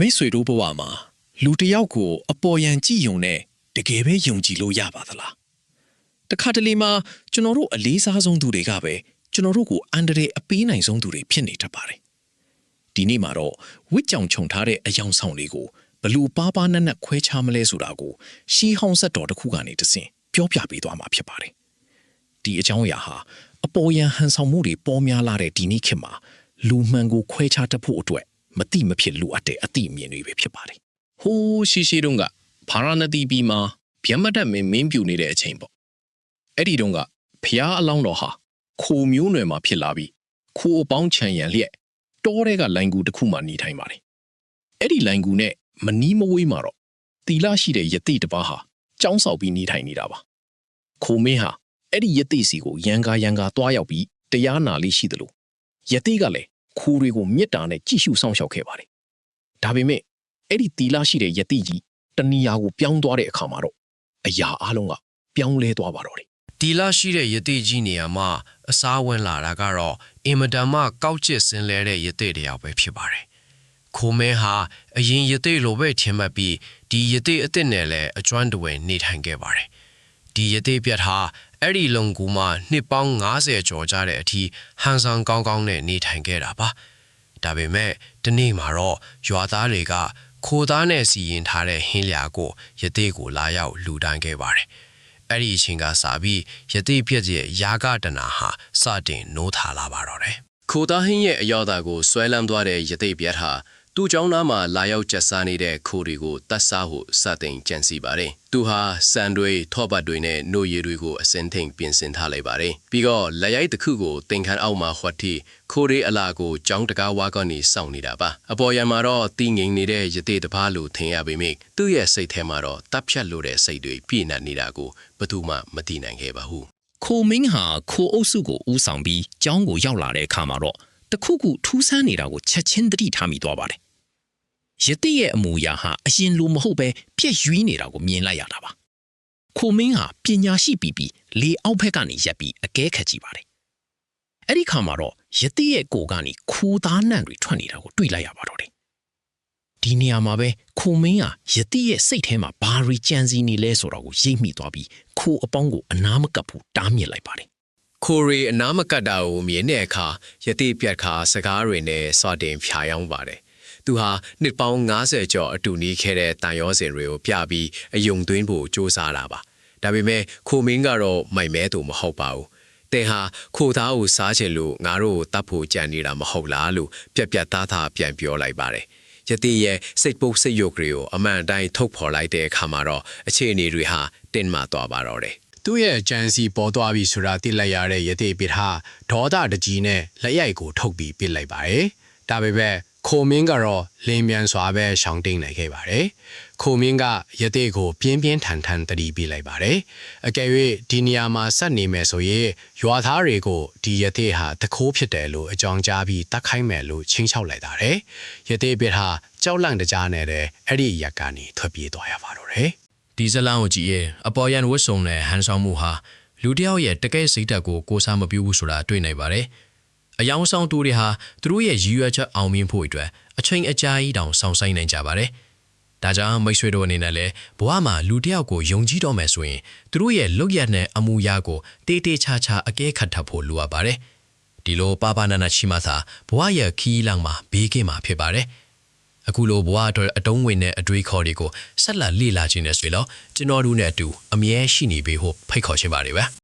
မိတ်ဆွေတို့ဘဝမှာလူတစ်ယောက်ကိုအပေါ်ယံကြည့်ယုံနဲ့တကယ်ပဲယုံကြည်လို့ရပါသလားတခါတလေမှာကျွန်တော်တို့အလေးစားဆုံးသူတွေကပဲကျွန်တော်တို့ကိုအန္တရာယ်အပေးနိုင်ဆုံးသူတွေဖြစ်နေတတ်ပါတယ်ဒီနေ့မှာတော့ဝစ်ကြောင်ခြုံထားတဲ့အယောင်ဆောင်လေးကိုဘလူပါပါနက်နက်ခွဲခြားမလဲဆိုတာကိုရှီဟောင်းဆက်တော်တစ်ခုကနေတဆင့်ပြောပြပေးသွားမှာဖြစ်ပါတယ်ဒီအကြောင်းအရာဟာအပေါ်ယံဟန်ဆောင်မှုတွေပေါ်များလာတဲ့ဒီနေ့ခေတ်မှာလူမှန်ကိုခွဲခြားတတ်ဖို့အတွက်မတိမဖြစ်လိုအပ်တဲ့အသည့်အမြင်တွေပဲဖြစ်ပါတယ်ဟိုးရှိတုန်းကဘာရဏသီပြည်မှာဗျမတ်မင်းပြူနေတဲ့အချိန်ပေါ့အဲ့ဒီတုန်းကဖျားအလောင်းတော်ဟာခိုမျိုးနွယ်မှာဖြစ်လာပြီးခိုအပေါင်းခြံရံလျက်တောထဲကလိုင်ကူတစ်ခုမှနေထိုင်ပါတယ်အဲ့ဒီလိုင်ကူနဲ့မနီးမဝေးမှာတော့တီလာရှိတဲ့ယတိတစ်ပါးဟာကြောင်းဆောက်ပြီးနေထိုင်နေတာပါခိုမင်းဟာအဲ့ဒီယတိစီကိုရန်ကာသွားရောက်ပြီးတရားနာလေးရှိသလိုယတိကလည်းခိုတွေကိုမြစ်တာနဲ့ကြည့်ရှုစောင့်ရှောက်ခဲ့ပါတယ်ဒါပေမဲ့အဲ့ဒီတီလာရှိတဲ့ယတိကြီးတဏီယာကိုပြောင်းသွားတဲ့အခါမှာတော့အရာအလုံးကပြောင်းလဲသွားပါတော့တယ်တီလာရှိတဲ့ယတိကြီးနေရာမှာအစားဝင်လာတာကတော့အင်မတန်မှကောက်ကျစ်စင်လဲတဲ့ယတိတယောက်ပဲဖြစ်ပါတယ်ခိုမဲဟာအရင်ယတိလိုပဲထင်မှတ်ပြီးဒီယတိအစ်စ်နဲ့လည်းအကျွမ်းတဝဲနေထိုင်ခဲ့ပါတယ်ဒီယတိပြတ်ဟာအဲ့ဒီလုံကူမှာနှစ်ပေါင်း90ကျော်ကြတဲ့အထိဟန်ဆောင်ကောင်းကောင်းနဲ့နေထိုင်ခဲ့တာပါဒါပေမဲ့ဒီနေ့မှာတော့ရွာသားတွေကခိုသားနဲ့စီရင်ထားတဲ့ဟင်းလျာကိုယတိကိုလာရောက်လူတန်းခဲ့ပါတယ်အဲ့ဒီအချိန်ကစပြီးယတိပြည့်ရဲ့ယာကတနာဟာစတင်နိုးထလာပါတော့တယ်ခိုသားဟင်းရဲ့အယောသားကိုဆွဲလန်းသွားတဲ့ယတိပြတ်ဟာသူ့ကျောင်းသားမှာလာရောက်ကျက်စားနေတဲ့ခိုတွေကိုတတ်စားဖို့စတင်ကြံစီပါတယ်သူဟာစံတွေထောပတ်တွေနဲ့နှုတ်ရည်တွေကိုအစင်ထိန်ပြင်ဆင်ထားလိုက်ပါတယ်ပြီးတော့လက်ရိုက်တစ်ခုကိုတင်ခန်းအောက်မှာဟွက်ထိခိုတွေအလာကိုကျောင်းတကားဝါကနေစောင့်နေတာပါအပေါ်ယံမှာတော့တီးငိမ်နေတဲ့ယတိတပားလိုထင်ရပေမဲ့သူ့ရဲ့စိတ်ထဲမှာတော့တပ်ဖြတ်လို့တဲ့စိတ်တွေပြည့်နှက်နေတာကိုဘယ်သူမှမသိနိုင်ခဲ့ပါဘူးခိုမင်းဟာခိုအုပ်စုကိုဦးဆောင်ပြီးကျောင်းကိုရောက်လာတဲ့အခါမှာတော့တခုခုထူးဆန်းနေတာကိုချက်ချင်းသတိထားမိသွားပါတယ်ယတိရဲ့အမူအရာဟာအရင်လိုမဟုတ်ပဲပြည့်ရွေးနေတာကိုမြင်လိုက်ရတာပါခိုမင်းဟာပညာရှိပြီးလေအောက်ဘက်ကနေရက်ပြီးအကဲခတ်ကြည့်ပါတယ်အဲ့ဒီခါမှာတော့ယတိရဲ့ကိုကနေခိုးသားနံ့တွေထွက်နေတာကိုတွေ့လိုက်ရပါတော့တယ်ဒီနေရာမှာပဲခိုမင်းဟာယတိရဲ့စိတ်ထဲမှာဘာရီကြံစီနေလဲဆိုတော့ကိုရိပ်မိသွားပြီးခိုအပေါင်းကိုအနားမကပ်ဘူးတားမြစ်လိုက်ပါတယ်ခိုရီအနားမကပ်တာကိုမြင်တဲ့အခါယတိပြတ်ခါစကားတွေနဲ့စတင်ဖြာယောင်းပါတယ်သူဟာနှစ်ပေါင်း90ကျော်အတူနေခဲ့တဲ့တန်ရောစင်တွေကိုပြပြီးအယုံသွင်းဖို့စ조사တာပါဒါပေမဲ့ခိုမင်းကတော့မိုက်မဲသူမဟုတ်ပါဘူးတဲ့ဟာခိုသားကိုစားချင်လို့ငါတို့ကိုတတ်ဖို့ကြံနေတာမဟုတ်လားလို့ပြတ်သားပြန်ပြောလိုက်ပါတယ်ယတိရဲ့စိတ်ပုတ်စိတ်ယုတ်တွေကိုအမှန်တိုင်းထုတ်ဖော်လိုက်တဲ့အခါမှာတော့အခြေအနေတွေဟာတင်းမာသွားပါတော့တယ်သူ့ရဲ့ကြံစီပေါ်သွားပြီဆိုတာသိလိုက်ရတဲ့ယတိပိဟာဒေါသတကြီးနဲ့လက်ရိုက်ကိုထုတ်ပြီးပြစ်လိုက်ပါတယ်ဒါပေမဲ့ခိုမင်းကတော့လင်းမြန်စွာပဲရှောင်တိန်နိုင်ခဲ့ပါတယ်။ခိုမင်းကယတိကိုပြင်းထန်တတိပေးလိုက်ပါတယ်။အကယ်၍ဒီနေရာမှာဆက်နေမယ်ဆိုရင်ရွာသားတွေကိုဒီယတိဟာတခိုးဖြစ်တယ်လို့အကြောင်းကြားပြီးတတ်ခိုင်းမယ်လို့ချင်းချောက်လိုက်တာတယ်။ယတိပြဟာကြောက်လန့်တကြားနဲ့တဲ့အဲ့ဒီရက်ကနေထွက်ပြေးသွားရပါတော့တယ်။ဒီဇလန်ကိုကြည့်ရဲ့အပေါ်ယံဝတ်စုံနဲ့ဟန်ဆောင်မှုဟာလူတစ်ယောက်ရဲ့တကယ်စိတ်ဓာတ်ကိုကိုးစားမပြုဘူးဆိုတာတွေ့နိုင်ပါတယ်။အယောင်ဆောင်သူတွေဟာသူတို့ရဲ့ရည်ရွယ်ချက်အောင်မြင်ဖို့အတွက်အချိန်အကြာကြီးတောင်ဆောင်ဆိုင်နိုင်ကြပါတယ်။ဒါကြောင့်မိတ်ဆွေတို့အနေနဲ့လည်းဘဝမှာလူတစ်ယောက်ကိုယုံကြည်တော့မယ်ဆိုရင်သူတို့ရဲ့လုပ်ရတဲ့အမူအရာကိုတေးချာအကဲခတ်ထပ်ဖို့လိုအပ်ပါတယ်။ဒီလိုပါနာနာရှိမှသာဘဝရဲ့ခီးလန်းမှာဘေးကင်းမှာဖြစ်ပါတယ်။အခုလိုဘဝအတွက်အတုံးဝင်တဲ့အတွေးခေါ်တွေကိုဆက်လက်လေ့လာခြင်းနဲ့ဆိုတော့ကျွန်တော်တို့နဲ့အတူအမြဲရှိနေပေးဖို့ဖိတ်ခေါ်ချင်ပါတယ်ဗျာ။